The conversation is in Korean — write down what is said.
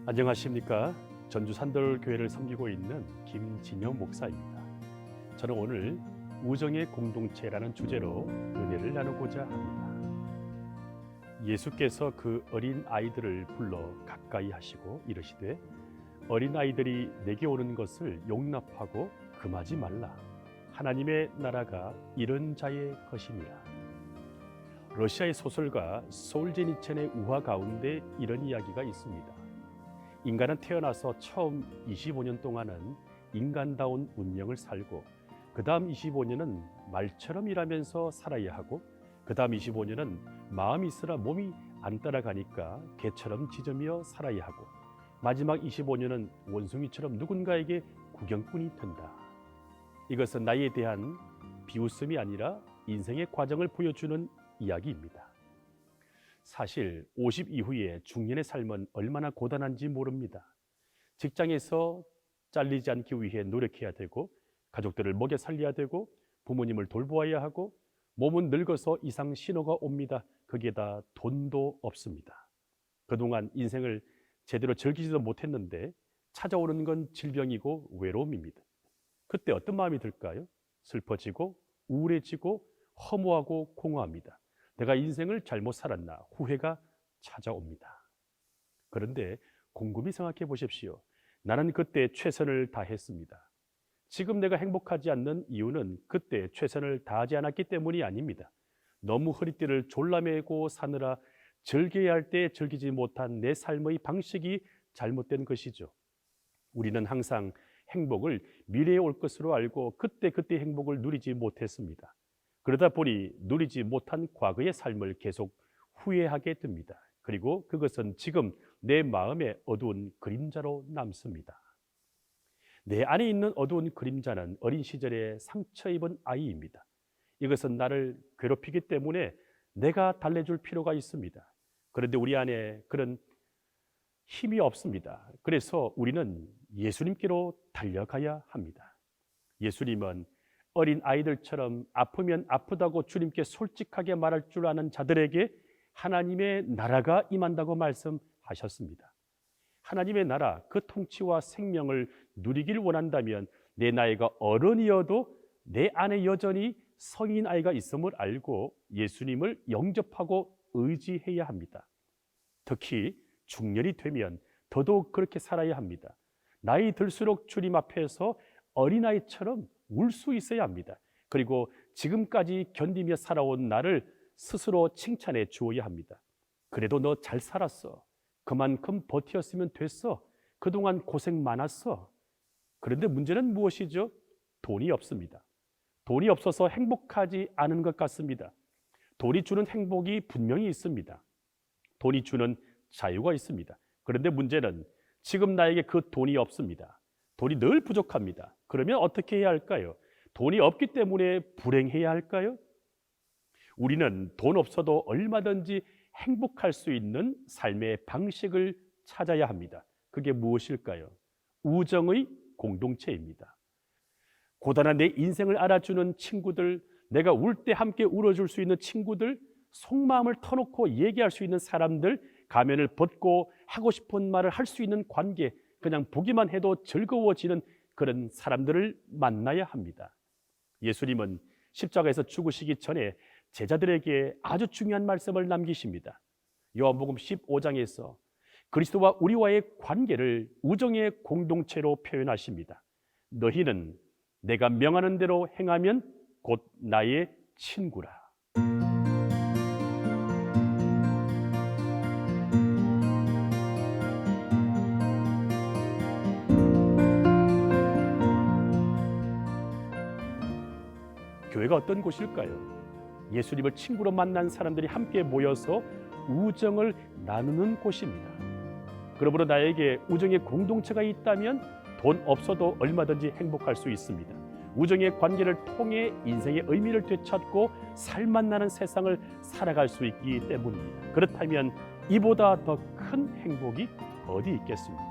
안녕하십니까. 전주 산돌교회를 섬기고 있는 김진영 목사입니다. 저는 오늘 우정의 공동체라는 주제로 은혜를 나누고자 합니다. 예수께서 그 어린 아이들을 불러 가까이 하시고 이르시되 어린 아이들이 내게 오는 것을 용납하고 금하지 말라. 하나님의 나라가 이런 자의 것이니라. 러시아의 소설가 솔제니첸의 우화 가운데 이런 이야기가 있습니다. 인간은 태어나서 처음 25년 동안은 인간다운 운명을 살고 그 다음 25년은 말처럼 일하면서 살아야 하고 그 다음 25년은 마음이 있으나 몸이 안 따라가니까 개처럼 짖으며 살아야 하고 마지막 25년은 원숭이처럼 누군가에게 구경꾼이 된다. 이것은 나이에 대한 비웃음이 아니라 인생의 과정을 보여주는 이야기입니다. 사실 50 이후에 중년의 삶은 얼마나 고단한지 모릅니다. 직장에서 잘리지 않기 위해 노력해야 되고 가족들을 먹여 살려야 되고 부모님을 돌보아야 하고 몸은 늙어서 이상 신호가 옵니다. 거기에 다 돈도 없습니다. 그동안 인생을 제대로 즐기지도 못했는데 찾아오는 건 질병이고 외로움입니다. 그때 어떤 마음이 들까요? 슬퍼지고 우울해지고 허무하고 공허합니다. 내가 인생을 잘못 살았나 후회가 찾아옵니다. 그런데 곰곰이 생각해 보십시오. 나는 그때 최선을 다했습니다. 지금 내가 행복하지 않는 이유는 그때 최선을 다하지 않았기 때문이 아닙니다. 너무 허리띠를 졸라매고 사느라 즐겨야 할 때 즐기지 못한 내 삶의 방식이 잘못된 것이죠. 우리는 항상 행복을 미래에 올 것으로 알고 그때 행복을 누리지 못했습니다. 그러다 보니 누리지 못한 과거의 삶을 계속 후회하게 됩니다. 그리고 그것은 지금 내 마음의 어두운 그림자로 남습니다. 내 안에 있는 어두운 그림자는 어린 시절에 상처 입은 아이입니다. 이것은 나를 괴롭히기 때문에 내가 달래줄 필요가 있습니다. 그런데 우리 안에 그런 힘이 없습니다. 그래서 우리는 예수님께로 달려가야 합니다. 예수님은 어린 아이들처럼 아프면 아프다고 주님께 솔직하게 말할 줄 아는 자들에게 하나님의 나라가 임한다고 말씀하셨습니다. 하나님의 나라, 그 통치와 생명을 누리길 원한다면 내 나이가 어른이어도 내 안에 여전히 성인 아이가 있음을 알고 예수님을 영접하고 의지해야 합니다. 특히 중년이 되면 더더욱 그렇게 살아야 합니다. 나이 들수록 주님 앞에서 어린아이처럼 울 수 있어야 합니다. 그리고 지금까지 견디며 살아온 나를 스스로 칭찬해 주어야 합니다. 그래도 너 잘 살았어. 그만큼 버텼으면 됐어. 그동안 고생 많았어. 그런데 문제는 무엇이죠? 돈이 없습니다. 돈이 없어서 행복하지 않은 것 같습니다. 돈이 주는 행복이 분명히 있습니다. 돈이 주는 자유가 있습니다. 그런데 문제는 지금 나에게 그 돈이 없습니다. 돈이 늘 부족합니다. 그러면 어떻게 해야 할까요? 돈이 없기 때문에 불행해야 할까요? 우리는 돈 없어도 얼마든지 행복할 수 있는 삶의 방식을 찾아야 합니다. 그게 무엇일까요? 우정의 공동체입니다. 고단한 내 인생을 알아주는 친구들, 내가 울 때 함께 울어줄 수 있는 친구들, 속마음을 터놓고 얘기할 수 있는 사람들, 가면을 벗고 하고 싶은 말을 할 수 있는 관계, 그냥 보기만 해도 즐거워지는 그런 사람들을 만나야 합니다. 예수님은 십자가에서 죽으시기 전에 제자들에게 아주 중요한 말씀을 남기십니다. 요한복음 15장에서 그리스도와 우리와의 관계를 우정의 공동체로 표현하십니다. 너희는 내가 명하는 대로 행하면 곧 나의 친구라. 교회가 어떤 곳일까요? 예수님을 친구로 만난 사람들이 함께 모여서 우정을 나누는 곳입니다. 그러므로 나에게 우정의 공동체가 있다면 돈 없어도 얼마든지 행복할 수 있습니다. 우정의 관계를 통해 인생의 의미를 되찾고 살맛 나는 세상을 살아갈 수 있기 때문입니다. 그렇다면 이보다 더 큰 행복이 어디 있겠습니까?